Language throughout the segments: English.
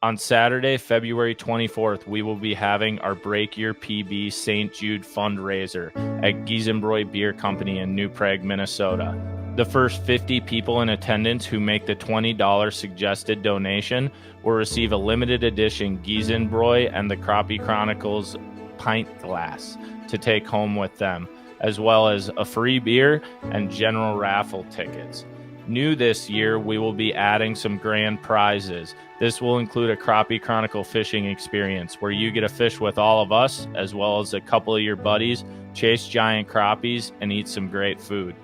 On Saturday, February 24th, we will be having our Break Your PB St. Jude fundraiser at Giesenbroy Beer Company in New Prague, Minnesota. The first 50 people in attendance who make the $20 suggested donation will receive a limited edition Giesenbroy and the Crappie Chronicles pint glass to take home with them, as well as a free beer and general raffle tickets. New this year, we will be adding some grand prizes. This will include a Crappie Chronicle fishing experience where you get to fish with all of us, as well as a couple of your buddies, chase giant crappies, and eat some great food.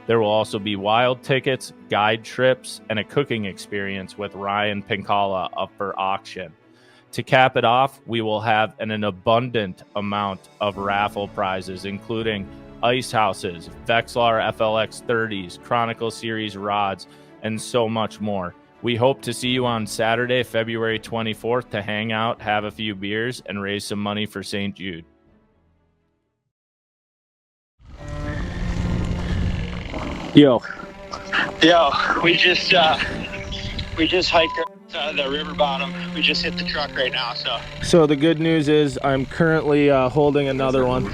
There will also be wild tickets, guide trips, and a cooking experience with Ryan Pinkala up for auction. To cap it off, we will have an abundant amount of raffle prizes, including ice houses, Vexlar FLX 30s, Chronicle Series rods, and so much more. We hope to see you on Saturday, February 24th to hang out, have a few beers, and raise some money for St. Jude. Yo, we just hiked the river bottom. We just hit the truck right now, so the good news is I'm currently holding another one.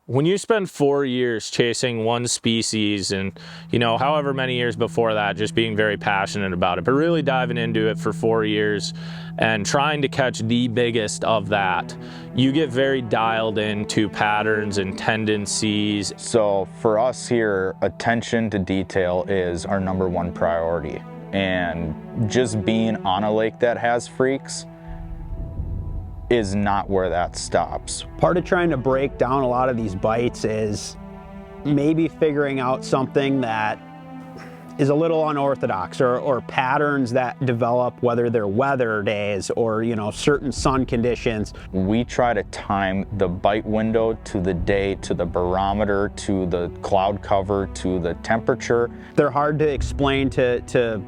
When you spend 4 years chasing one species and, however many years before that, just being very passionate about it, but really diving into it for 4 years and trying to catch the biggest of that, you get very dialed into patterns and tendencies. So for us here, attention to detail is our #1 priority. And just being on a lake that has freaks is not where that stops. Part of trying to break down a lot of these bites is maybe figuring out something that is a little unorthodox or patterns that develop, whether they're weather days or, certain sun conditions. We try to time the bite window to the day, to the barometer, to the cloud cover, to the temperature. They're hard to explain to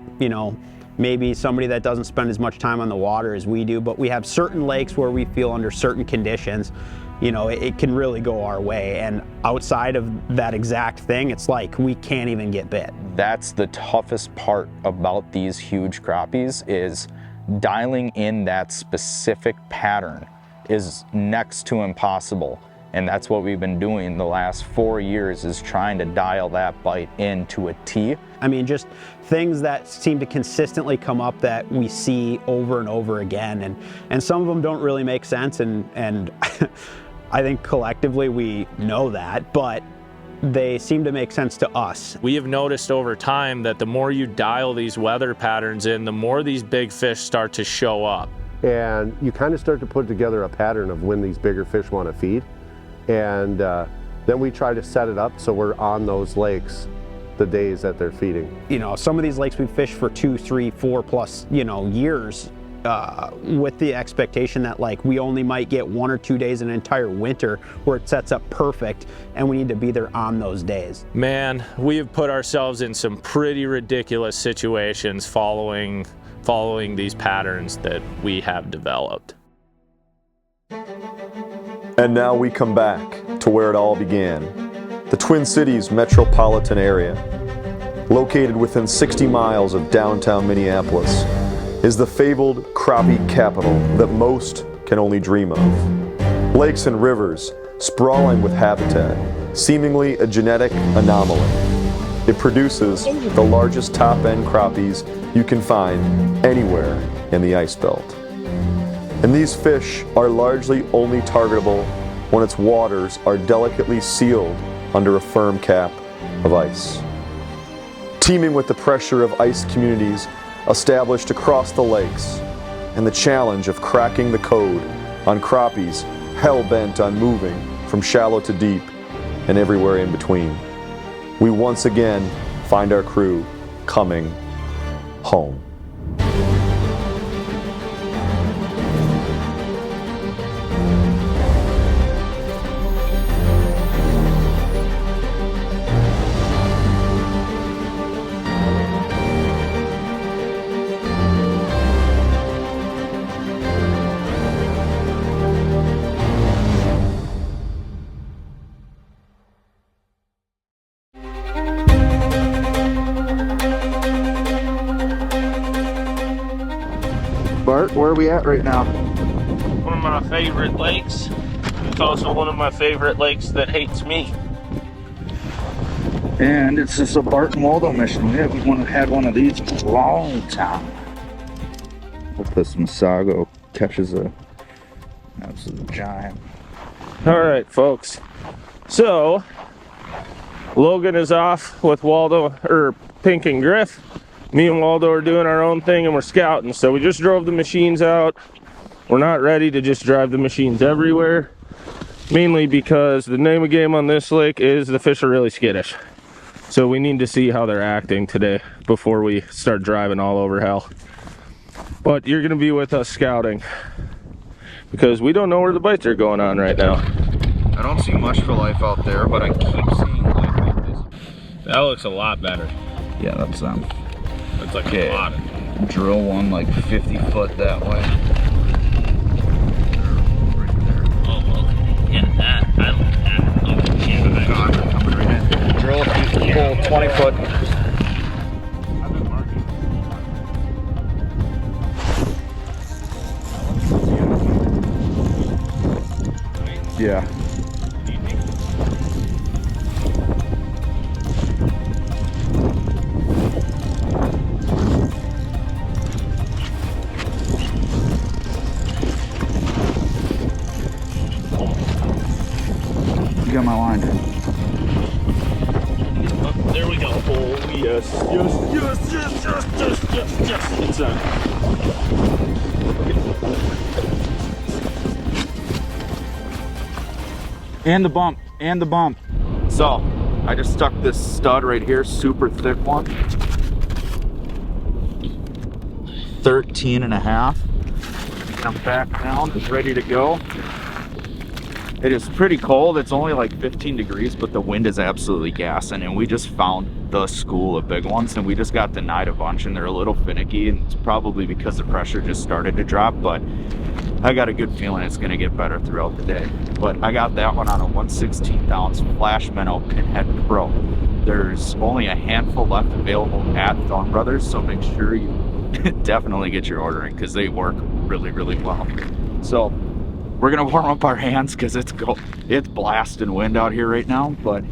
maybe somebody that doesn't spend as much time on the water as we do, but we have certain lakes where we feel under certain conditions, it can really go our way. And outside of that exact thing, it's like we can't even get bit. That's the toughest part about these huge crappies, is dialing in that specific pattern is next to impossible. And that's what we've been doing the last 4 years, is trying to dial that bite into a T. I mean, just things that seem to consistently come up that we see over and over again. And some of them don't really make sense. And I think collectively we know that, but they seem to make sense to us. We have noticed over time that the more you dial these weather patterns in, the more these big fish start to show up. And you kind of start to put together a pattern of when these bigger fish want to feed. And then we try to set it up so we're on those lakes the days that they're feeding. Some of these lakes we fish for 2, 3, 4 plus, years with the expectation that we only might get 1 or 2 days an entire winter where it sets up perfect, and we need to be there on those days. Man, we have put ourselves in some pretty ridiculous situations following these patterns that we have developed. And now we come back to where it all began. The Twin Cities metropolitan area, located within 60 miles of downtown Minneapolis, is the fabled crappie capital that most can only dream of. Lakes and rivers sprawling with habitat, seemingly a genetic anomaly. It produces the largest top-end crappies you can find anywhere in the ice belt. And these fish are largely only targetable when its waters are delicately sealed under a firm cap of ice. Teeming with the pressure of ice communities established across the lakes, and the challenge of cracking the code on crappies hell-bent on moving from shallow to deep and everywhere in between, we once again find our crew coming home. Bart, where are we at right now? One of my favorite lakes. It's also one of my favorite lakes that hates me. And it's just a Bart and Waldo mission. We haven't had one of these in a long time. Hope this Masago catches a absolute giant. All right, folks. So, Logan is off with Waldo, or Pink and Griff. Me and Waldo are doing our own thing and we're scouting. So we just drove the machines out. We're not ready to just drive the machines everywhere. Mainly because the name of the game on this lake is the fish are really skittish. So we need to see how they're acting today before we start driving all over hell. But you're gonna be with us scouting because we don't know where the bites are going on right now. I don't see much for life out there, but I keep seeing life like this. That looks a lot better. Yeah, that's them. It's like a lot. Drill one like 50 foot that way. Right there. Oh, okay. Yeah, that. I like that. Oh, yeah. God, they're coming right in. Drill a full 20 foot. I've been marking. Yeah. You got my line. Oh, there we go. Oh, yes. Yes, yes, yes, yes, yes, yes, yes. It's on. And the bump, and the bump. So, I just stuck this stud right here, super thick one. 13 and a half. I'm back down, it's ready to go. It is pretty cold, it's only like 15 degrees, but the wind is absolutely gassing, and we just found the school of big ones, and we just got denied a bunch, and they're a little finicky, and it's probably because the pressure just started to drop, but I got a good feeling it's gonna get better throughout the day. But I got that one on a 1/16 ounce Flash Minnow Pinhead Pro. There's only a handful left available at Thorne Brothers, so make sure you definitely get your ordering because they work really, really well. So we're gonna warm up our hands because it's blasting wind out here right now, but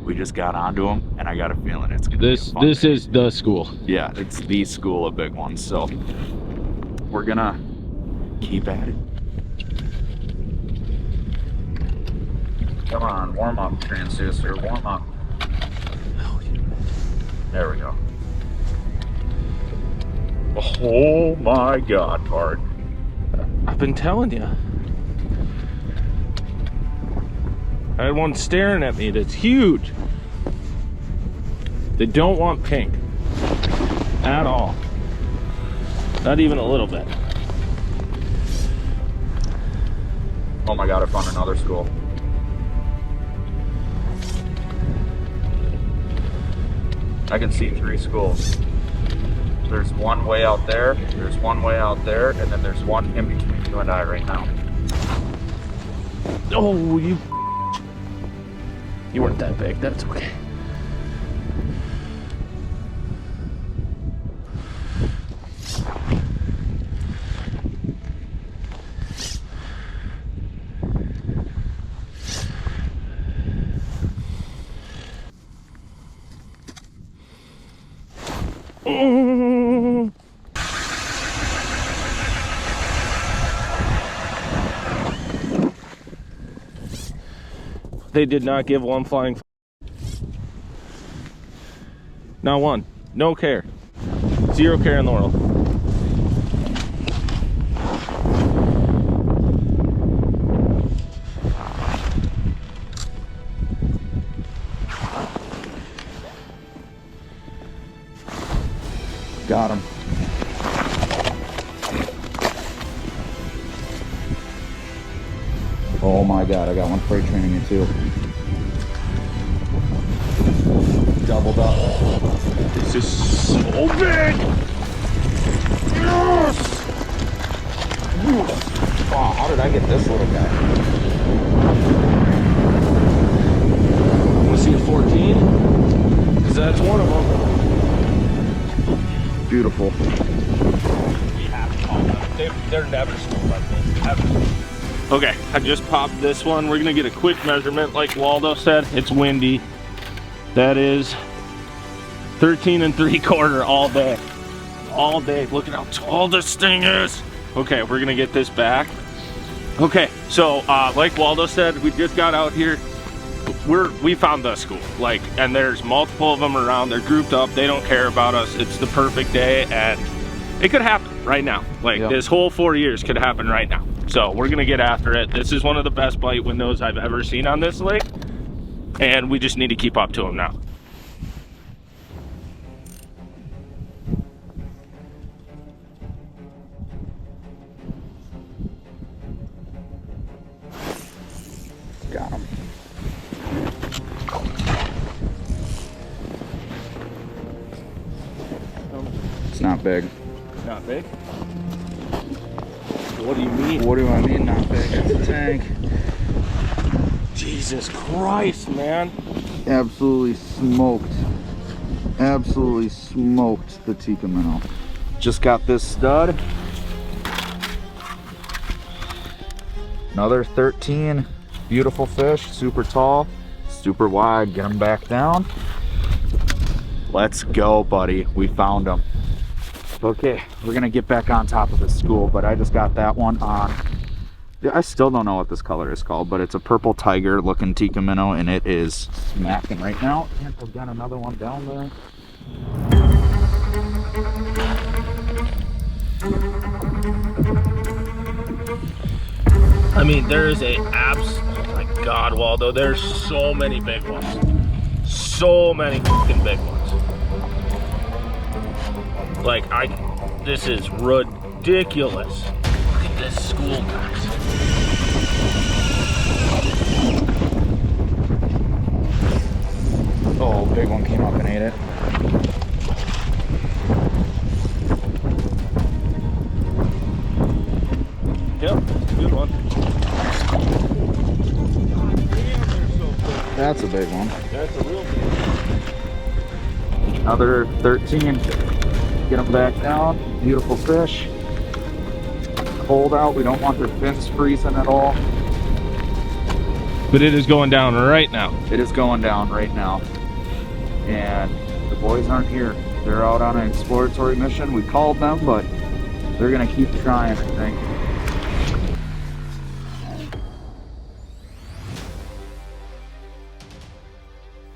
we just got onto them, and I got a feeling it's gonna be a fun This day. is the school. Yeah, it's the school of big ones, so we're gonna keep at it. Come on, warm up, transducer, warm up. There we go. Oh my God, Bart. I've been telling you. I had one staring at me that's huge. They don't want pink at all. Not even a little bit. Oh my God, I found another school. I can see 3 schools. There's one way out there, there's one way out there, and then there's one in between you and I right now. Oh, you weren't that big. That's okay. They did not give one flying. Not one. No care. 0 care in the world. Got him. Oh my God, I got one freight training you too. Doubled up. This is so big! Yes! Oh, how did I get this little guy? Want to see a 14? Because that's one of them. Beautiful. We have They're never small like this, ever. Okay, I just popped this one. We're gonna get a quick measurement. Like Waldo said, it's windy. That is 13 3/4 all day. All day. Look at how tall this thing is. Okay, we're gonna get this back. Okay, so like Waldo said, we just got out here. We found the school, like, and there's multiple of them around. They're grouped up. They don't care about us. It's the perfect day, and it could happen right now. Like, this whole 4 years could happen right now. So we're gonna get after it. This is one of the best bite windows I've ever seen on this lake, and we just need to keep up to them now. Got him. It's not big. Not big? What do you mean? What do I mean not big? It's a tank. Jesus Christ, man. Absolutely smoked. Absolutely smoked the tikka minnow. Just got this stud. Another 13. Beautiful fish, super tall, super wide. Get him back down. Let's go, buddy. We found him. Okay, we're gonna get back on top of the school, but I just got that one on. Yeah, I still don't know what this color is called, but it's a purple tiger looking tikka minnow, and it is smacking right now. And we've got another one down there. I mean, there is oh my God, Waldo, there's so many big ones. So many fucking big ones. Like, this is ridiculous. Look at this school, guys. Oh, big one came up and ate it. Yep, good one. That's a big one. That's a real big one. Another 13. Get them back down. Beautiful fish. Cold out. We don't want their fins freezing at all. But it is going down right now. It is going down right now. And the boys aren't here. They're out on an exploratory mission. We called them, but they're going to keep trying, I think.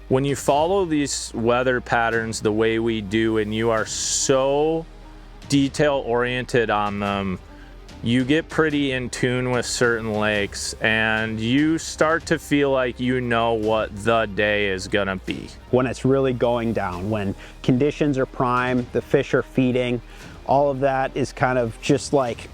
When you follow these weather patterns the way we do, and you are so detail oriented on them, you get pretty in tune with certain lakes, and you start to feel like you know what the day is gonna be. When it's really going down, when conditions are prime, the fish are feeding, all of that is kind of just like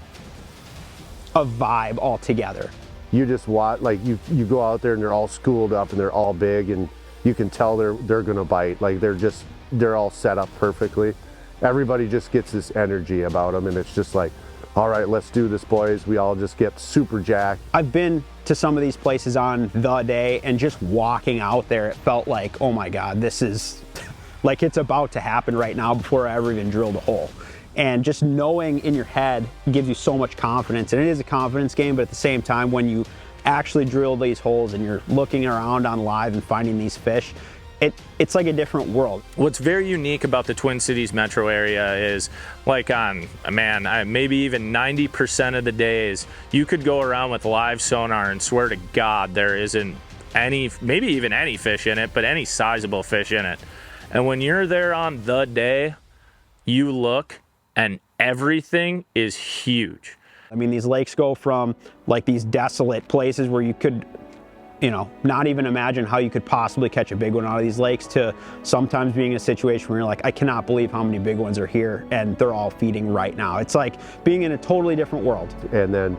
a vibe altogether. You just watch, like you go out there and they're all schooled up and they're all big, and you can tell they're gonna bite. Like they're all set up perfectly. Everybody just gets this energy about them, and it's just like, all right, let's do this, boys. We all just get super jacked. I've been to some of these places on the day, and just walking out there, it felt like, oh my God, this is like it's about to happen right now before I ever even drilled a hole. And just knowing in your head gives you so much confidence, and it is a confidence game, but at the same time, when you actually drill these holes and you're looking around on live and finding these fish, it's like a different world. What's very unique about the Twin Cities metro area is, like, on, man, maybe even 90% of the days, you could go around with live sonar and swear to God there isn't any, maybe even any fish in it, but any sizable fish in it. And when you're there on the day, you look and everything is huge. I mean, these lakes go from like these desolate places where you could, you know, not even imagine how you could possibly catch a big one out of these lakes, to sometimes being in a situation where you're like, I cannot believe how many big ones are here and they're all feeding right now. It's like being in a totally different world. And then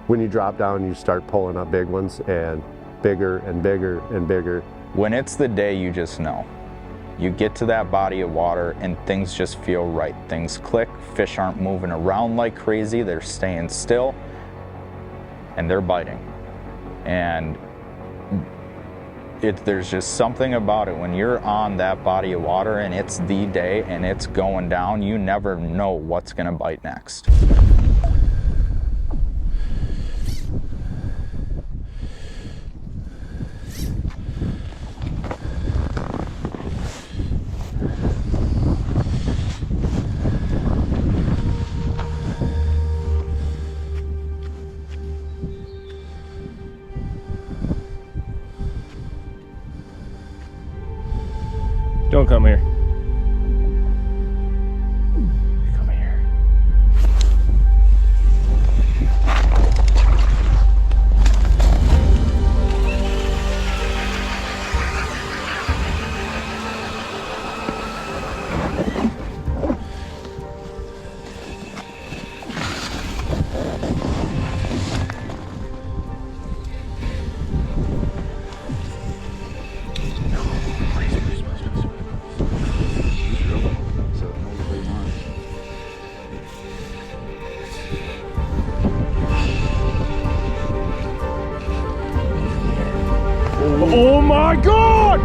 when you drop down, you start pulling up big ones, and bigger and bigger and bigger. When it's the day, you just know. You get to that body of water and things just feel right. Things click, fish aren't moving around like crazy, they're staying still, and they're biting. And there's just something about it. When you're on that body of water and it's the day and it's going down, you never know what's gonna bite next. Don't come here. Come here. Oh my God!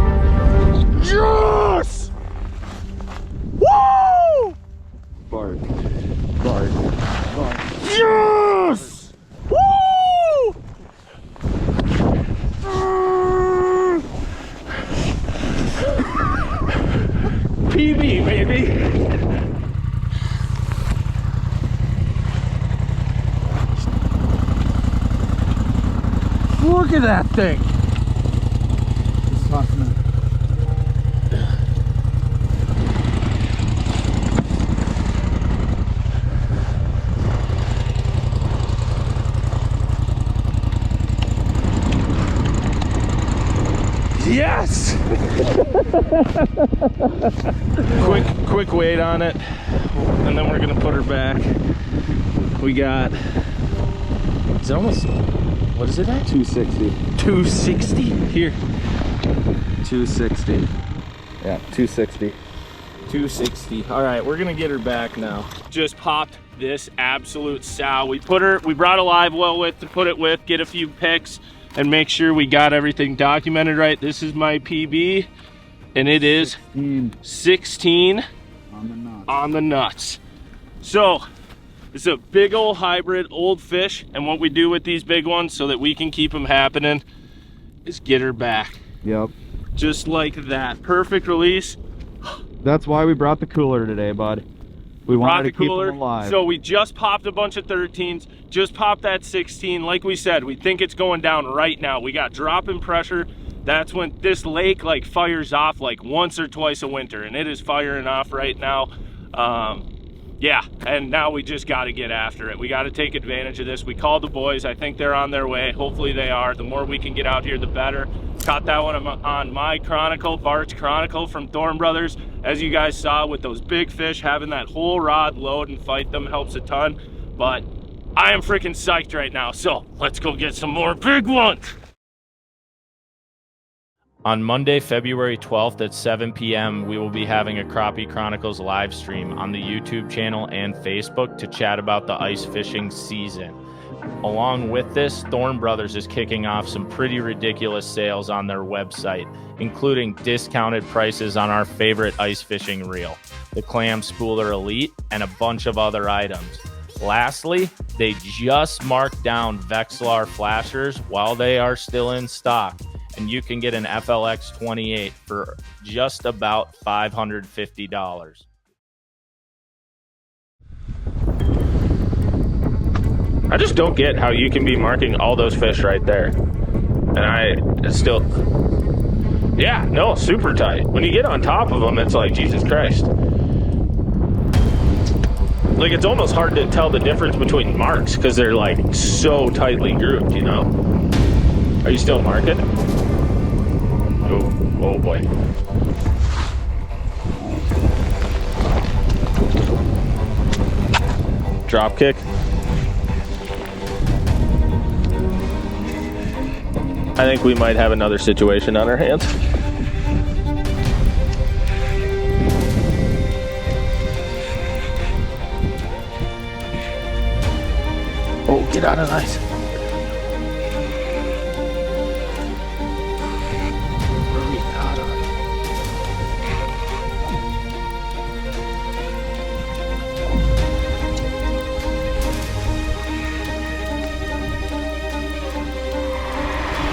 Yes! Woo! Bart. Bart. Bart. Yes! Woo! PB, baby! Look at that thing! Yes! quick weight on it, and then we're gonna put her back. We got, it's almost, what is it at? 260. 260 here. 260. Yeah, 260. 260. All right, we're gonna get her back now. Just popped this absolute sow. We brought a live well with to put it with, get a few pics, and make sure we got everything documented right. This is my PB, and it is 16 on the nuts. So it's a big old hybrid old fish, and what we do with these big ones so that we can keep them happening is get her back. Yep. Just like that. Perfect release. That's why we brought the cooler today, bud. We wanted to keep them alive. So we just popped a bunch of 13s, just popped that 16. Like we said, we think it's going down right now. We got dropping pressure. That's when this lake like fires off like once or twice a winter, and it is firing off right now. Yeah, and now we just got to get after it. We got to take advantage of this. We called the boys. I think they're on their way. Hopefully they are. The more we can get out here, the better. Caught that one on my Chronicle, Bart's Chronicle from Thorne Brothers. As you guys saw with those big fish, having that whole rod load and fight them helps a ton. But I am freaking psyched right now. So let's go get some more big ones. On Monday, February 12th at 7 p.m., we will be having a Crappie Chronicles live stream on the YouTube channel and Facebook to chat about the ice fishing season. Along with this, Thorne Brothers is kicking off some pretty ridiculous sales on their website, including discounted prices on our favorite ice fishing reel, the Clam Spooler Elite, and a bunch of other items. Lastly, they just marked down Vexilar flashers while they are still in stock, and you can get an FLX 28 for just about $550. I just don't get how you can be marking all those fish right there. And I still, yeah, no, super tight. When you get on top of them, it's like, Jesus Christ. Like, it's almost hard to tell the difference between marks because they're like so tightly grouped, you know? Are you still marking? Oh boy. Drop kick. I think we might have another situation on our hands. Oh, get out of ice.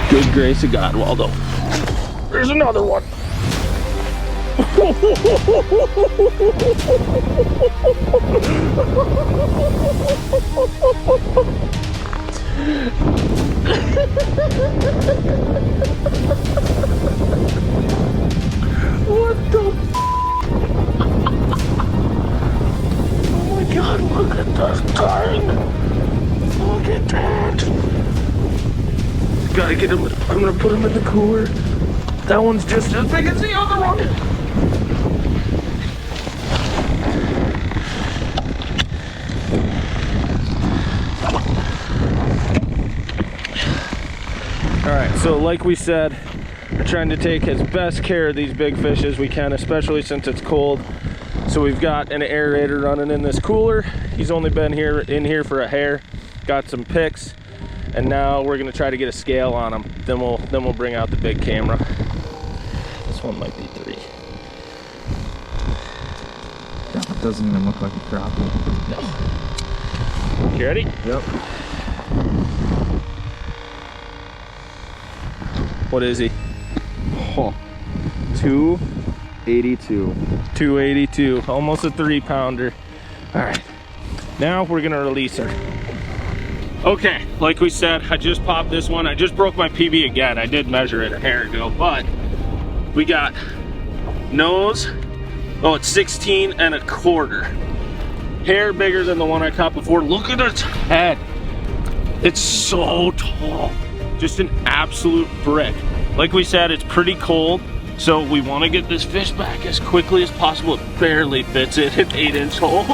Good grace of God, Waldo. There's another one. What the That's tired. Look at that. Gotta get him. I'm gonna put him in the cooler. That one's just as big as the other one. All right, so like we said, we're trying to take as best care of these big fish as we can, especially since it's cold. So we've got an aerator running in this cooler. He's only been in here for a hair. Got some picks, and now we're gonna try to get a scale on him. Then we'll bring out the big camera. This one might be 3. It doesn't even look like a crappie. No. You ready? Yep. What is he? Oh, 282. 282, almost a 3-pounder. All right, now we're gonna release her. Okay, like we said, I just popped this one. I just broke my PB again. I did measure it a hair ago, but we got nose, oh, it's 16¼ hair bigger than the one I caught before. Look at its head. It's so tall, just an absolute brick. Like we said, it's pretty cold, so we want to get this fish back as quickly as possible. It barely fits in an 8-inch hole.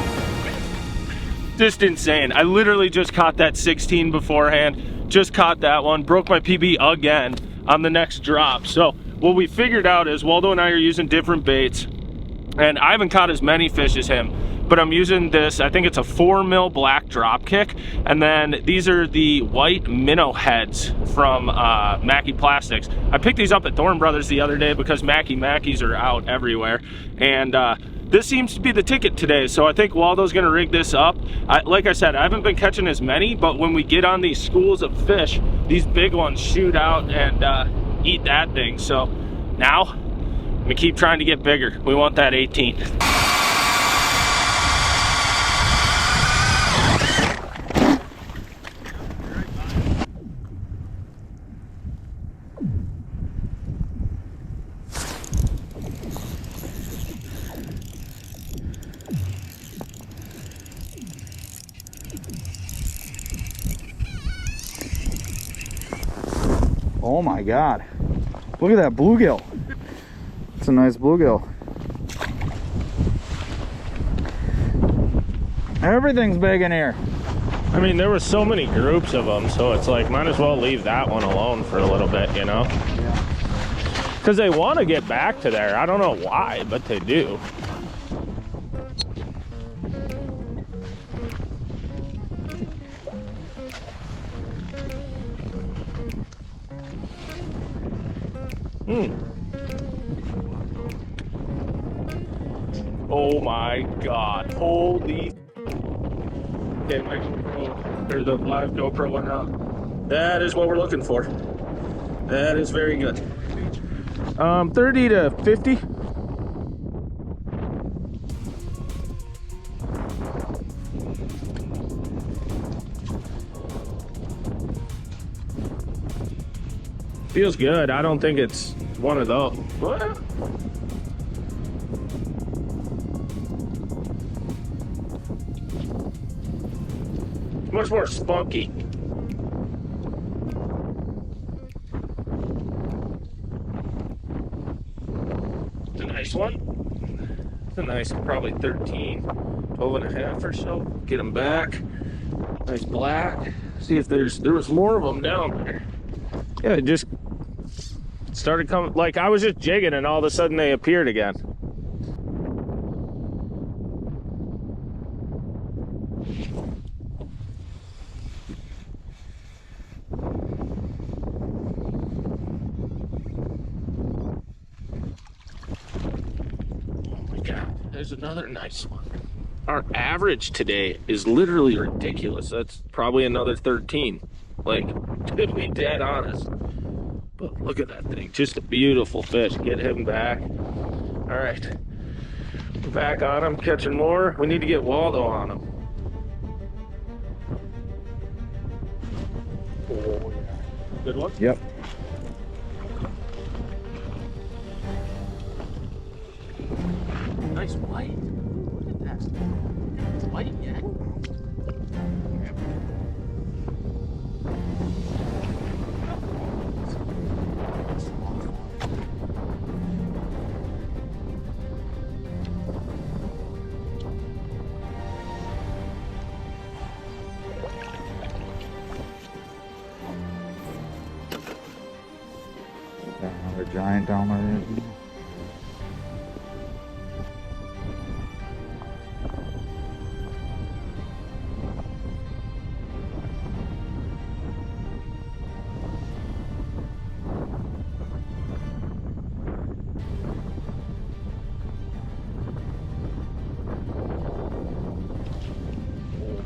Just insane. I literally just caught that 16 beforehand, just caught that one, broke my PB again on the next drop. So what we figured out is Waldo and I are using different baits, and I haven't caught as many fish as him, but I'm using this, I think it's a 4mm black drop kick, and then these are the white minnow heads from Mackie Plastics. I picked these up at Thorne Brothers the other day because Mackies are out everywhere, and this seems to be the ticket today, so I think Waldo's gonna rig this up. Like I said, I haven't been catching as many, but when we get on these schools of fish, these big ones shoot out and eat that thing. So now, I'm gonna keep trying to get bigger. We want that 18. Oh my God. Look at that bluegill. It's a nice bluegill. Everything's big in here. I mean, there were so many groups of them, so it's like, might as well leave that one alone for a little bit, you know? Yeah. Because they want to get back to there. I don't know why, but they do. Oh my God, holy. Okay, my GoPro, or the live GoPro went out. That is what we're looking for. That is very good. 30 to 50. Feels good. I don't think it's one of those. What? Much more spunky. It's a nice one. It's a nice, probably 13, 12 and a half or so. Get them back. Nice black. See if there was more of them down there. Yeah, it just started coming, like I was just jigging and all of a sudden they appeared again. There's another nice one. Our average today is literally ridiculous. That's probably another 13. Like, to be dead honest. But look at that thing. Just a beautiful fish. Get him back. All right. We're back on him, catching more. We need to get Waldo on him. Oh, yeah. Good one? Yep. Nice white. Look at that. White yet. giant down there.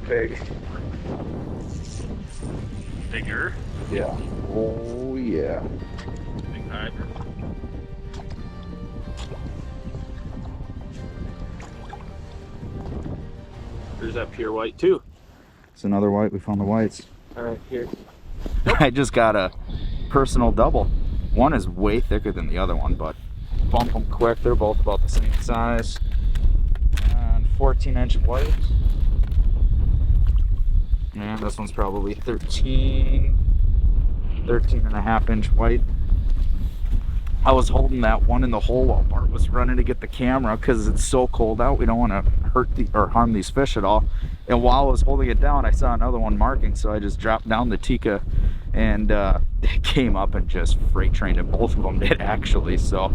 Big. Bigger. Yeah. Oh yeah. Big hybrid. There's that pure white too. It's another white. We found the whites. All right, here. I just got a personal double. One is way thicker than the other one, but bump them quick. They're both about the same size. And 14-inch white. And this one's probably 13 and a half inch white. I was holding that one in the hole while Bart was running to get the camera because it's so cold out. We don't want to hurt or harm these fish at all. And while I was holding it down, I saw another one marking, so I just dropped down the Tika, and it came up and just freight trained it. Both of them did, actually. So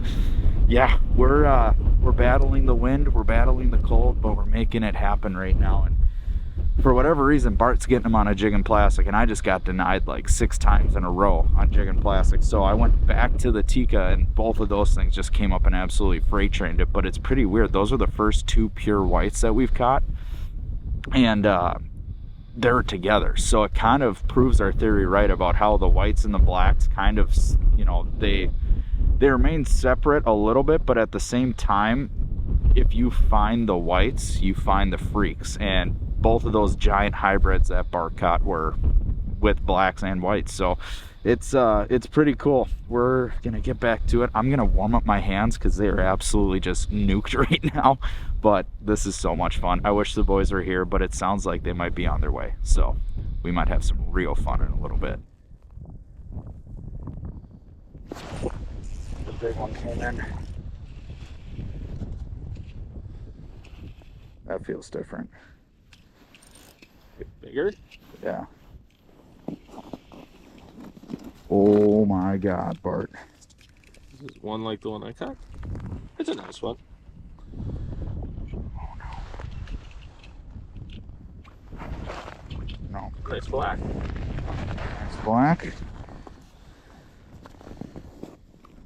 yeah, we're battling the wind, we're battling the cold, but we're making it happen right now. And for whatever reason, Bart's getting them on a jig and plastic, and I just got denied like 6 times in a row on jig and plastic. So I went back to the Tika, and both of those things just came up and absolutely freight trained it. But it's pretty weird. Those are the first 2 pure whites that we've caught, and they're together. So it kind of proves our theory right about how the whites and the blacks kind of, you know, they remain separate a little bit, but at the same time, if you find the whites, you find the freaks. And both of those giant hybrids that Bart caught were with blacks and whites. So it's pretty cool. We're gonna get back to it. I'm gonna warm up my hands because they are absolutely just nuked right now, but this is so much fun. I wish the boys were here, but it sounds like they might be on their way, so we might have some real fun in a little bit. The big one came in. That feels different. Bigger? Yeah. Oh my God, Bart. This is one like the one I caught. It's a nice one. No. Nice black. Nice black.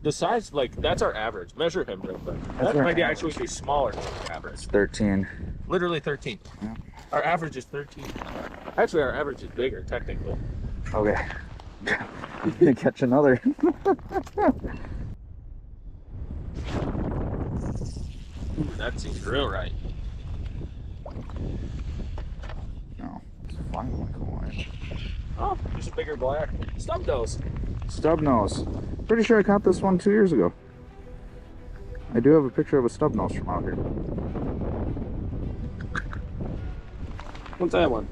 The size, like, that's our average. Measure him real quick. That's That our might average. actually be smaller than our average. It's 13. Literally 13. Yeah. Our average is 13. Actually, our average is bigger, technically. Okay. You're gonna catch another. Ooh, that seems real right. No. It's fine like a white. Oh, there's a bigger black. Stub nose. Stub nose. Pretty sure I caught this one 2 years ago. I do have a picture of a stub nose from out here. What's that one?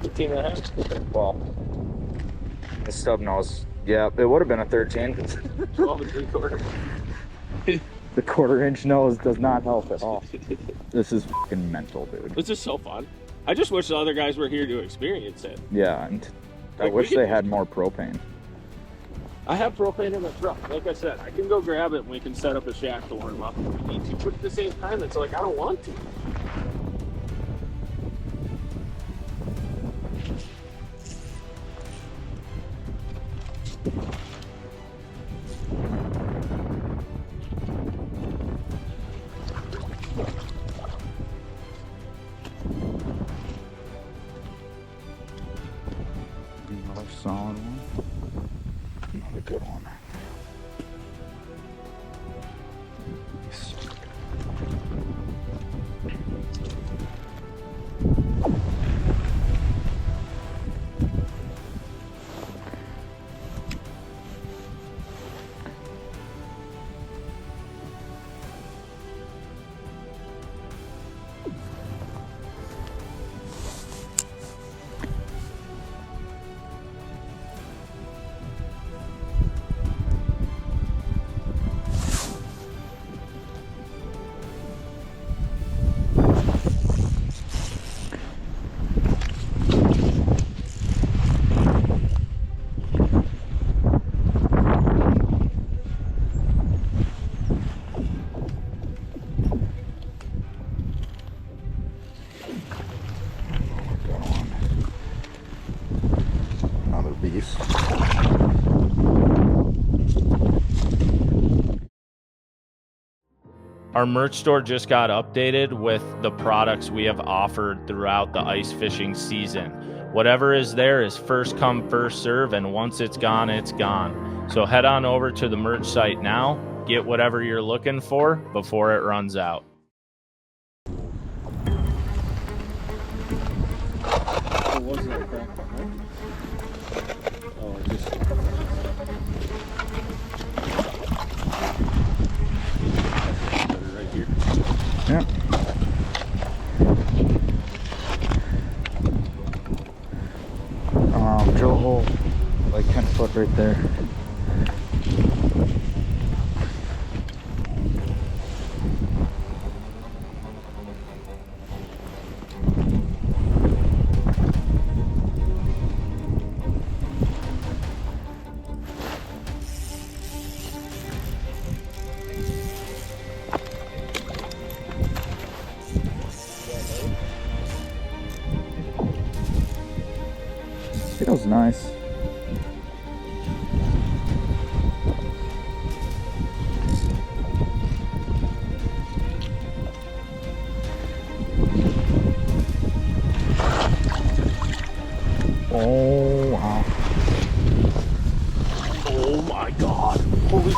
15 and a half? Well, the stub nose. Yeah, it would have been a 13. 12 and 3/4. The 1/4-inch nose does not help at all. This is fucking mental, dude. This is so fun. I just wish the other guys were here to experience it. Yeah, and I Like, wish we could- they had more propane. I have propane in the truck. Like I said, I can go grab it and we can set up a shack to warm up if we need to. But at the same time, it's like, I don't want to. Another solid one. Another good one. crappies. Our merch store just got updated with the products we have offered throughout the ice fishing season. Whatever is there is first come, first serve, and once it's gone, it's gone. So head on over to the merch site now, get whatever you're looking for before it runs out. Yeah. Drill a hole like 10 foot right there. Feels nice. Oh wow. Oh my god. Holy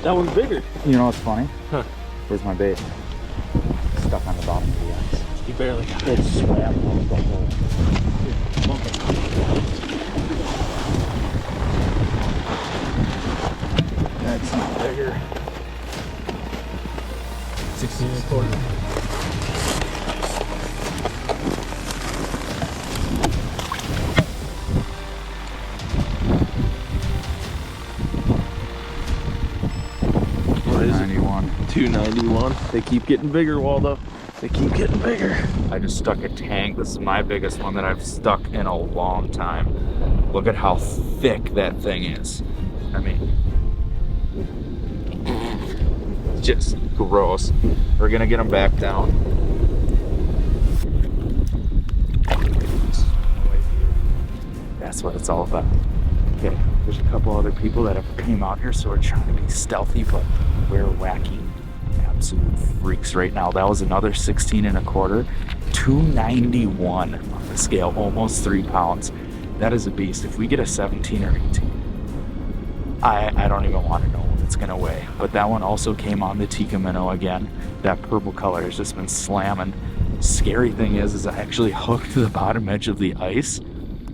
that one's bigger. You know what's funny? Huh. Where's my bait? Stuck on the bottom of the ice. You barely got it. It swam up the hole. That's not bigger. 16 and a quarter. What is 91. it? 291. They keep getting bigger, Waldo. They keep getting bigger. I just stuck a tank. This is my biggest one that I've stuck in a long time. Look at how thick that thing is. I mean, just gross. We're gonna get them back down. That's what it's all about. Okay, there's a couple other people that have came out here, so we're trying to be stealthy, but we're whacking absolute freaks right now. That was another 16 and a quarter, 291 on the scale, almost 3 pounds. That is a beast. If we get a 17 or 18, I don't even want to know what it's gonna weigh. But that one also came on the Tikka minnow again. That purple color has just been slamming. Scary thing is I actually hooked the bottom edge of the ice.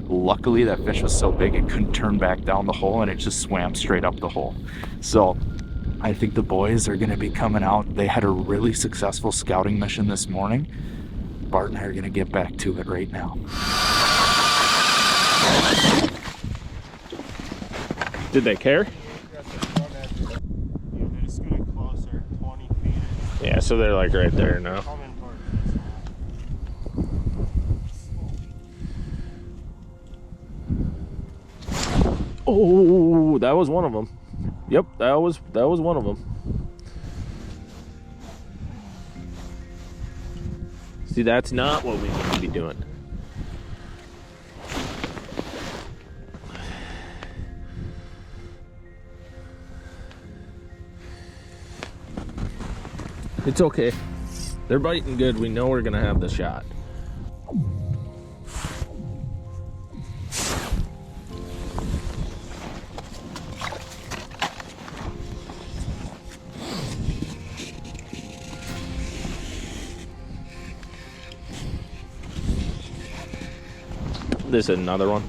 Luckily that fish was so big it couldn't turn back down the hole and it just swam straight up the hole. So I think the boys are gonna be coming out. They had a really successful scouting mission this morning. Bart and I are gonna get back to it right now. Did they care? They're just getting closer, 20 feet. Yeah, so they're like right there now. Coming towards us. Oh, that was one of them. Yep, that was one of them. See, that's not what we need to be doing. It's okay. They're biting good. We know we're gonna have the shot. This is another one.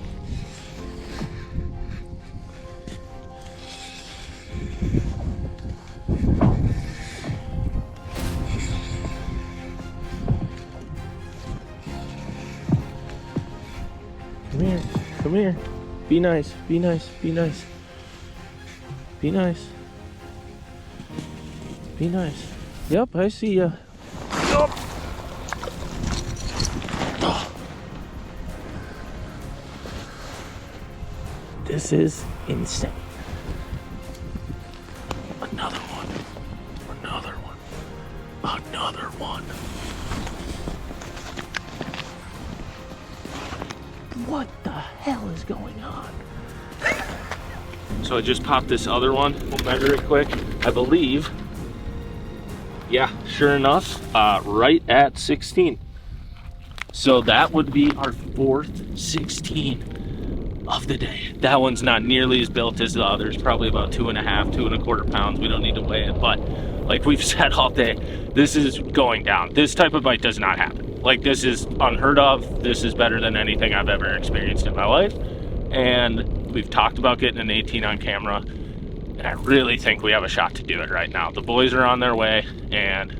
Come here, come here. Be nice, be nice, be nice. Be nice. Be nice. Yep, I see ya. Yup. This is insane. Another one. Another one. Another one. What the heck? hell is going on? So I just popped this other one. We'll measure it quick. I believe, yeah, sure enough, right at 16. So that would be our 4th 16 of the day. That one's not nearly as built as the others, probably about 2.5, 2.25 pounds. We don't need to weigh it, but like we've said all day, this is going down. This type of bite does not happen. Like, this is unheard of. This is better than anything I've ever experienced in my life. And we've talked about getting an 18 on camera, and I really think we have a shot to do it right now. The boys are on their way, and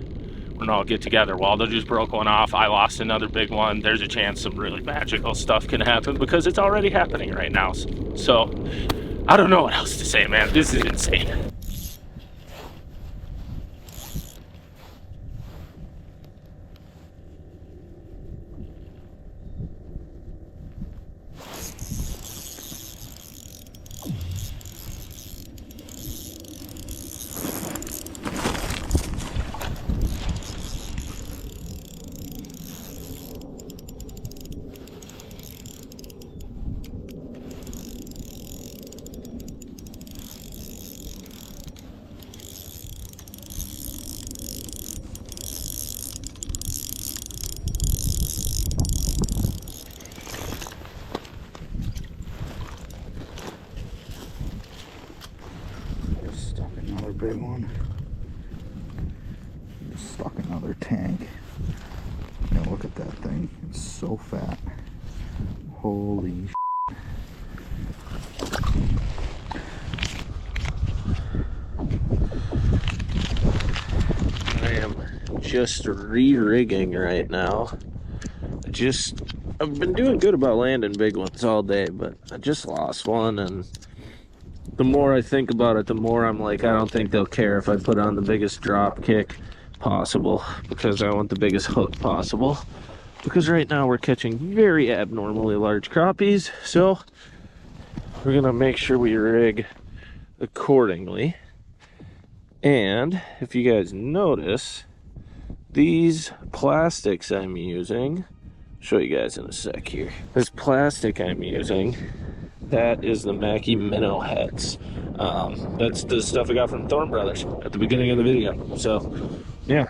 we're gonna all get together. Waldo just broke one off. I lost another big one. There's a chance some really magical stuff can happen because it's already happening right now. So I don't know what else to say, man. This is insane. Big one. Stuck another tank. Now look at that thing. It's so fat. Holy shit. I am just re-rigging right now. I've been doing good about landing big ones all day, but I just lost one, and the more I think about it, the more I'm like, I don't think they'll care if I put on the biggest drop kick possible, because I want the biggest hook possible. Because right now we're catching very abnormally large crappies, so we're gonna make sure we rig accordingly. And if you guys notice, these plastics I'm using, I'll show you guys in a sec here. This plastic I'm using, that is the Mackie minnow heads. That's the stuff I got from Thorne Brothers at the beginning of the video. So yeah,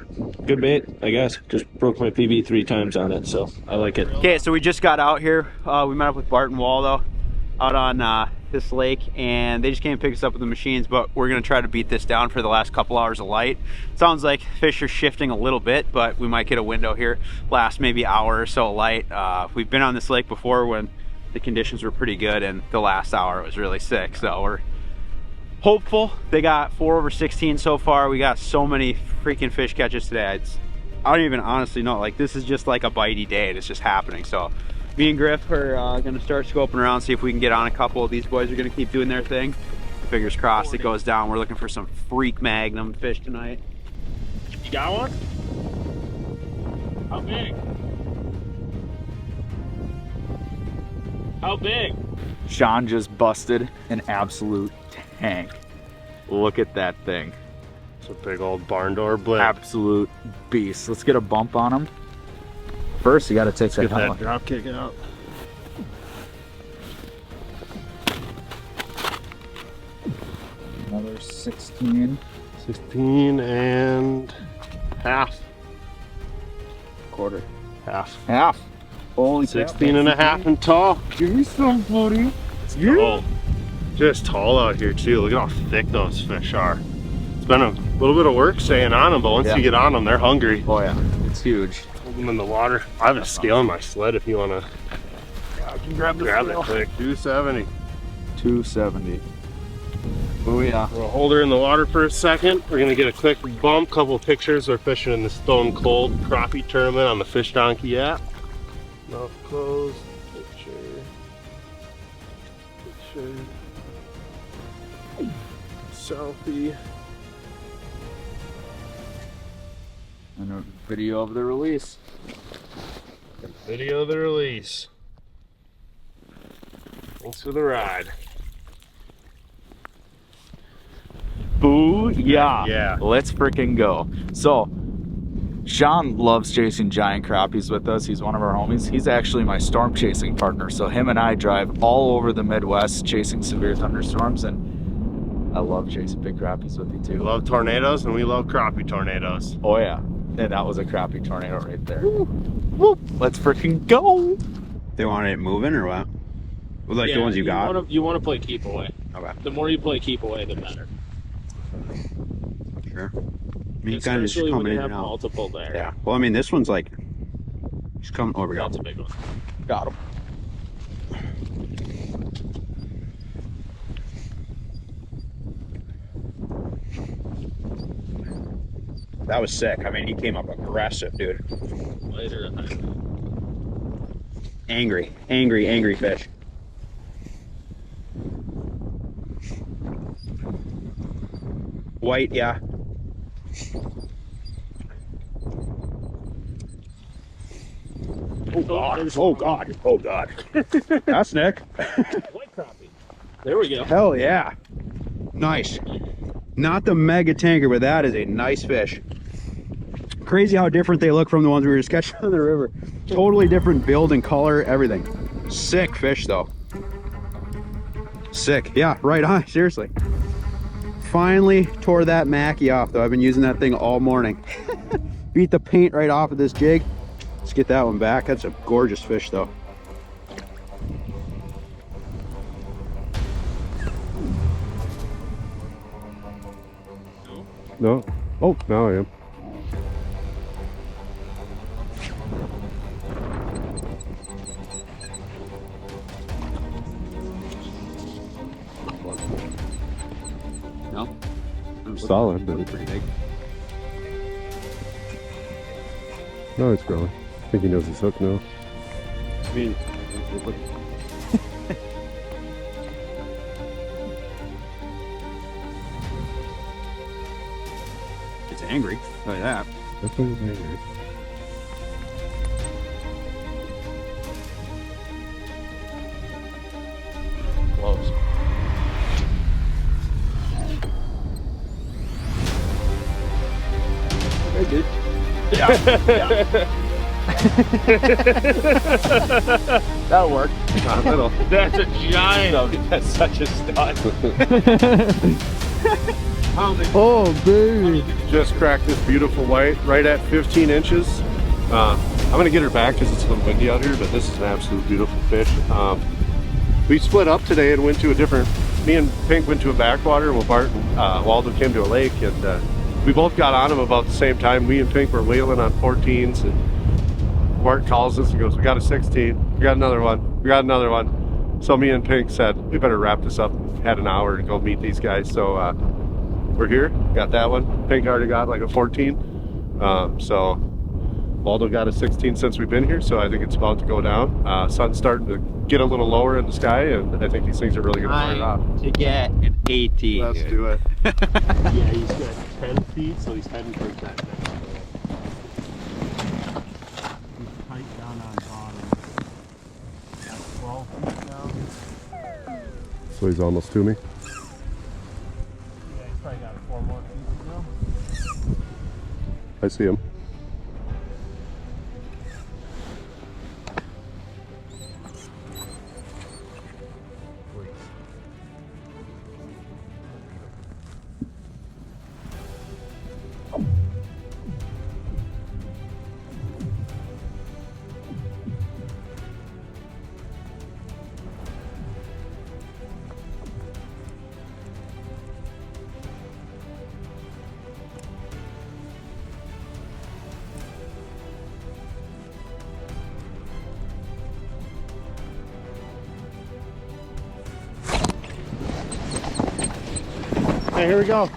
good bait, I guess. Just broke my PB 3 times on it, so I like it. Okay, so we just got out here. We met up with Bart and Waldo out on this lake, and they just came and picked us up with the machines, but we're gonna try to beat this down for the last couple hours of light. Sounds like fish are shifting a little bit, but we might get a window here, last maybe hour or so of light. We've been on this lake before when the conditions were pretty good, and the last hour was really sick, so we're hopeful. They got 4 over 16 so far. We got so many freaking fish catches today. I don't even honestly know, like, this is just like a bitey day, and it's just happening. So me and Griff are gonna start scoping around, see if we can get on a couple. These boys are gonna keep doing their thing. Fingers crossed it goes down. We're looking for some freak magnum fish tonight. You got one? How big? How big? Sean just busted an absolute tank. Look at that thing. It's a big old barn door blip. Absolute beast. Let's get a bump on him. First, you got to take that helmet. Drop kick out. Another 16. 16 and half. Quarter. Half. Half. Holy 16 and a half and tall. Give me some, buddy. Oh, just tall out here too. Look at how thick those fish are. It's been a little bit of work staying on them, but once you get on them, they're hungry. Oh yeah, it's huge. Hold them in the water. I have a scale on my sled if you want to grab it quick. 270. 270. Oh yeah. We'll hold her in the water for a second. We're gonna get a quick bump, couple of pictures. We're fishing in the Stone Cold Crappie tournament on the Fish Donkey app. Mouth closed. Picture. Selfie. And a video of the release. Video of the release. Thanks for the ride. Boo yeah. Yeah. Let's freaking go. So John loves chasing giant crappies with us. He's one of our homies. He's actually my storm chasing partner. So him and I drive all over the Midwest chasing severe thunderstorms, and I love chasing big crappies with you too. We love tornadoes, and we love crappie tornadoes. Oh yeah, and that was a crappie tornado right there. Woo. Woo. Let's freaking go! They wanted it moving or what? Like the ones you got? You want to play keep away. Okay. The more you play keep away, the better. Sure. I mean, kind of just Especially when coming you in have and out. multiple there. Yeah. Well, I mean, this one's like, he's coming. Oh, we got That's a him. big one. Got him. That was sick. I mean, he came up aggressive, dude. Later. Angry, angry, angry fish. White, yeah. Oh God! Oh God! Oh God! That's Nick. White crappie. There we go. Hell yeah! Nice. Not the mega tanker, but that is a nice fish. Crazy how different they look from the ones we were just catching on the river. Totally different build and color, everything. Sick fish though. Sick. Yeah, right on. Seriously. Finally tore that Mackie off though. I've been using that thing all morning. Beat the paint right off of this jig. Let's get that one back. That's a gorgeous fish though. No. Oh, now I am. No? Solid, but Pretty big. no, it's growing. I think he knows his hook now. I mean, it's angry. Tell you that. That's what he's angry. Close. Hey, dude. That'll work. Little. That's a giant. That's such a stud. Oh, baby. Just cracked this beautiful white right at 15 inches. I'm going to get her back because it's a little windy out here, but this is an absolute beautiful fish. We split up today and went to a different, me and Pink went to a backwater while Bart and Waldo came to a lake, and we both got on them about the same time. Me and Pink were whaling on 14s, and Bart calls us and goes, "We got a 16, we got another one, we got another one." So me and Pink said, we better wrap this up. Had an hour to go meet these guys. So we're here, got that one. Pink already got like a 14. So Waldo got a 16 since we've been here, so I think it's about to go down. Sun's starting to get a little lower in the sky, and I think these things are really going to fire off. To get an 18. Let's do it. Yeah, he's got 10 feet, so he's heading towards that next one. He's tight down on bottom. That's 12 feet down. So he's almost to me. Yeah, he's probably got 4 more feet to go. I see him. Hey, here we go.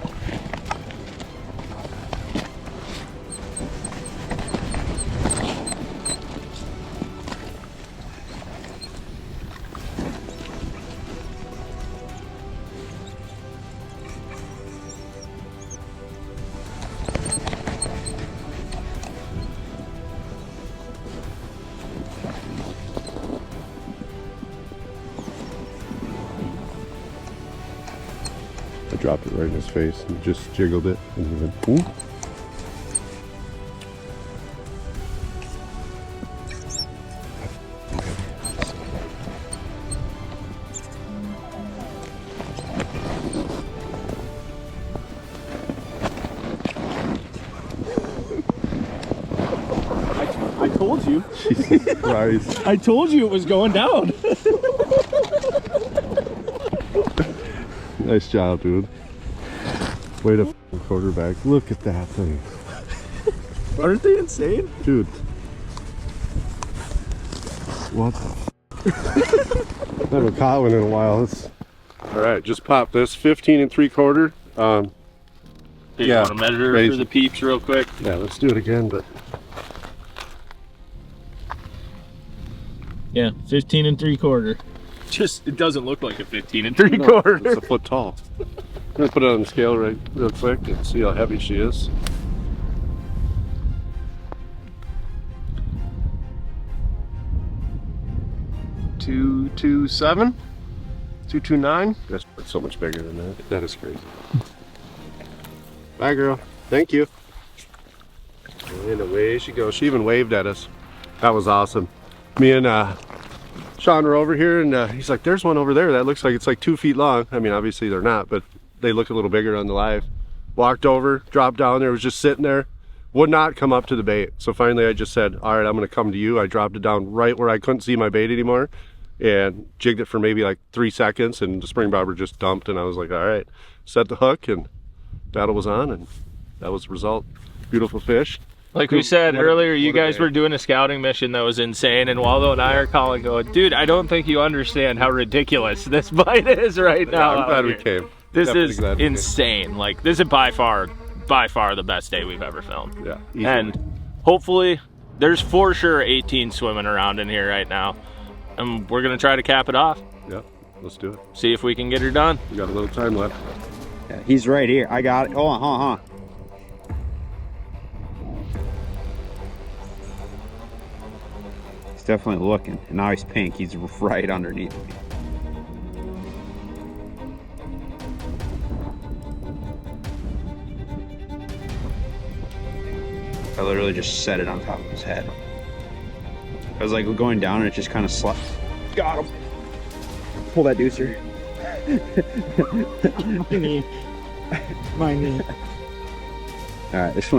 I dropped it right in his face and just jiggled it, and he went, "Ooh." told you. Jesus Christ. I told you it was going down. Nice job, dude. Way to quarterback. Look at that thing. Aren't they insane? Dude. What the I haven't caught one in a while. All right, just pop this 15 3/4. You want to measure ready for the peeps real quick? Yeah, let's do it again, but yeah, 15 3/4. Just, it doesn't look like a 15 3/4. it's a foot tall. I'm gonna put it on the scale real quick and see how heavy she is. 227, 229. That's so much bigger than that. That is crazy. Bye, girl. Thank you. And away she goes. She even waved at us. That was awesome. Me and Sean were over here, and he's like, "There's one over there that looks like it's like 2 feet long." I mean, obviously they're not, but they look a little bigger on the live. Walked over, dropped down there, was just sitting there, would not come up to the bait. So finally I just said, all right, I'm gonna come to you. I dropped it down right where I couldn't see my bait anymore and jigged it for maybe like 3 seconds, and the spring bobber just dumped, and I was like, all right, set the hook, and battle was on, and that was the result. Beautiful fish. Like we said earlier, you guys were doing a scouting mission that was insane, and Waldo and I are calling going, dude, I don't think you understand how ridiculous this bite is right now. I'm glad we came. This is insane. Like, this is by far the best day we've ever filmed. Yeah. Easily. And hopefully, there's for sure 18 swimming around in here right now. And we're gonna try to cap it off. Yeah, let's do it. See if we can get her done. We got a little time left. Yeah, he's right here. I got it. Hold on. He's definitely looking. And now he's pink. He's right underneath me. I literally just set it on top of his head. I was like going down and it just kind of slept. Got him. Pull that deucer. My knee. All right, this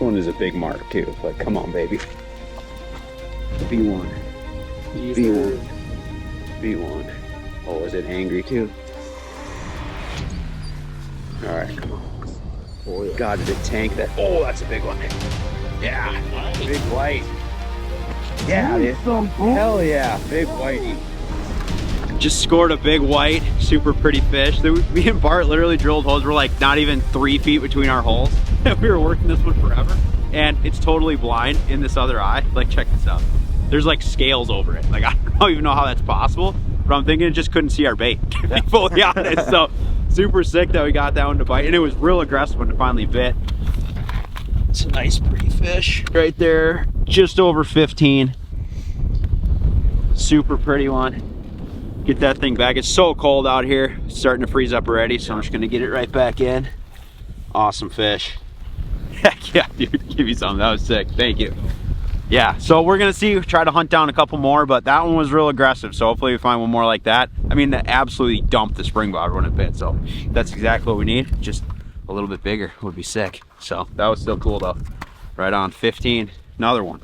one is a big mark too. Like, come on, baby. B1. B1. B1. Oh, is it angry too? All right, come on. Oh, God, did it tank that? Oh, that's a big one. Yeah, big white. Yeah, dude. Hell yeah, big whitey. Just scored a big white, super pretty fish. Me and Bart literally drilled holes. We're like not even 3 feet between our holes. We were working this one forever, and it's totally blind in this other eye. Like, check this out. There's like scales over it. Like, I don't even know how that's possible, but I'm thinking it just couldn't see our bait, to be fully honest. So super sick that we got that one to bite, and it was real aggressive when it finally bit. It's a nice pretty fish right there, just over 15. Super pretty one. Get that thing back. It's so cold out here. It's starting to freeze up already, so I'm just gonna get it right back in. Awesome fish. Heck yeah, dude, give you some. That was sick. Thank you. Yeah, so we're gonna try to hunt down a couple more, but that one was real aggressive, so hopefully we find one more like that. I mean, that absolutely dumped the spring bobber when it bit, so that's exactly what we need. Just a little bit bigger would be sick. So that was still cool though. Right on 15, another one.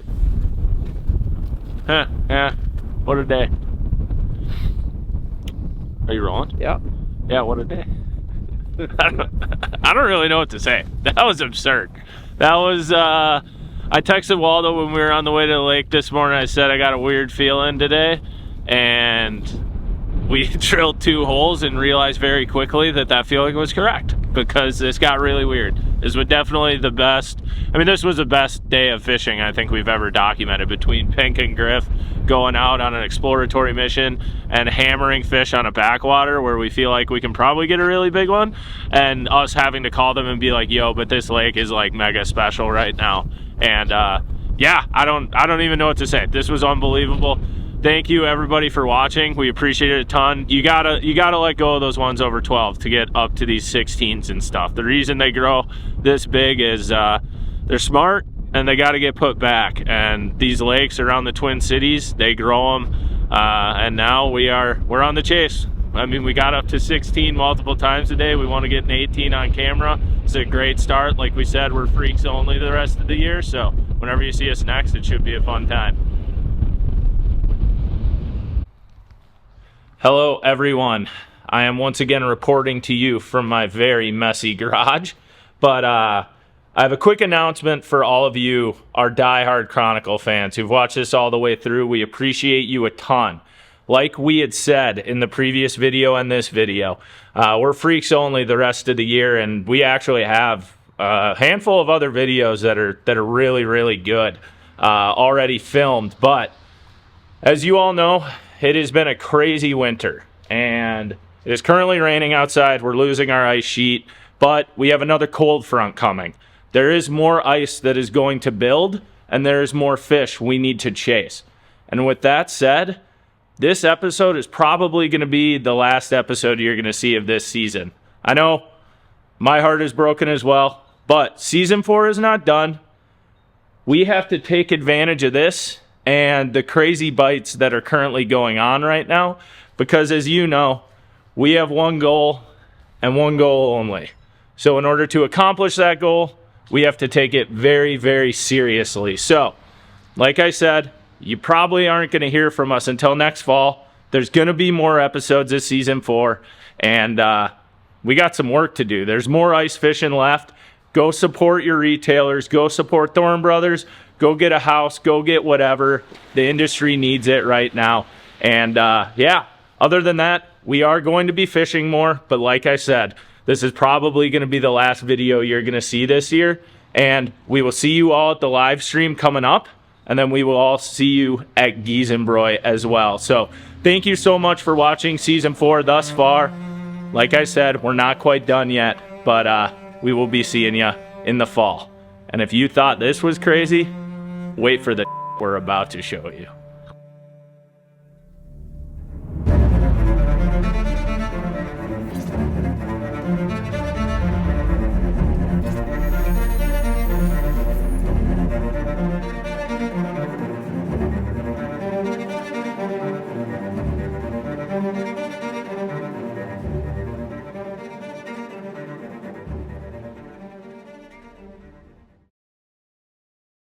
Huh, yeah, what a day. Are you rolling? Yeah. Yeah, what a day. I don't really know what to say. That was absurd. That was, I texted Waldo when we were on the way to the lake this morning. I said I got a weird feeling today, and we drilled 2 holes and realized very quickly that feeling was correct, because this got really weird. This was definitely the best. I mean, this was the best day of fishing I think we've ever documented, between Pink and Griff going out on an exploratory mission and hammering fish on a backwater where we feel like we can probably get a really big one, and us having to call them and be like, yo, but this lake is like mega special right now. And yeah, I don't even know what to say. This was unbelievable. Thank you everybody for watching. We appreciate it a ton. You gotta let go of those ones over 12 to get up to these 16s and stuff. The reason they grow this big is they're smart and they got to get put back. And these lakes around the Twin Cities, they grow them, and now we're on the chase. I mean, we got up to 16 multiple times a day. We want to get an 18 on camera. It's a great start. Like we said, we're freaks only the rest of the year, so whenever you see us next, it should be a fun time. Hello, everyone. I am once again reporting to you from my very messy garage, but I have a quick announcement for all of you, our diehard Chronicle fans who've watched this all the way through. We appreciate you a ton. Like we had said in the previous video and this video, we're freaks only the rest of the year, and we actually have a handful of other videos that are really, really good already filmed. But as you all know, it has been a crazy winter, and it is currently raining outside. We're losing our ice sheet, but we have another cold front coming. There is more ice that is going to build, and there is more fish we need to chase. And with that said, this episode is probably going to be the last episode you're going to see of this season. I know my heart is broken as well, but season 4 is not done. We have to take advantage of this and the crazy bites that are currently going on right now, because as you know, we have one goal and one goal only. So in order to accomplish that goal, we have to take it very, very seriously. So, like I said, you probably aren't going to hear from us until next fall. There's going to be more episodes this season 4, and we got some work to do. There's more ice fishing left. Go support your retailers. Go support Thorne Brothers. Go get a house. Go get whatever. The industry needs it right now. And yeah, other than that, we are going to be fishing more. But like I said, this is probably going to be the last video you're going to see this year. And we will see you all at the live stream coming up. And then we will all see you at Giesenbräu as well. So thank you so much for watching season 4 thus far. Like I said, we're not quite done yet, but we will be seeing you in the fall. And if you thought this was crazy, wait for the we're about to show you.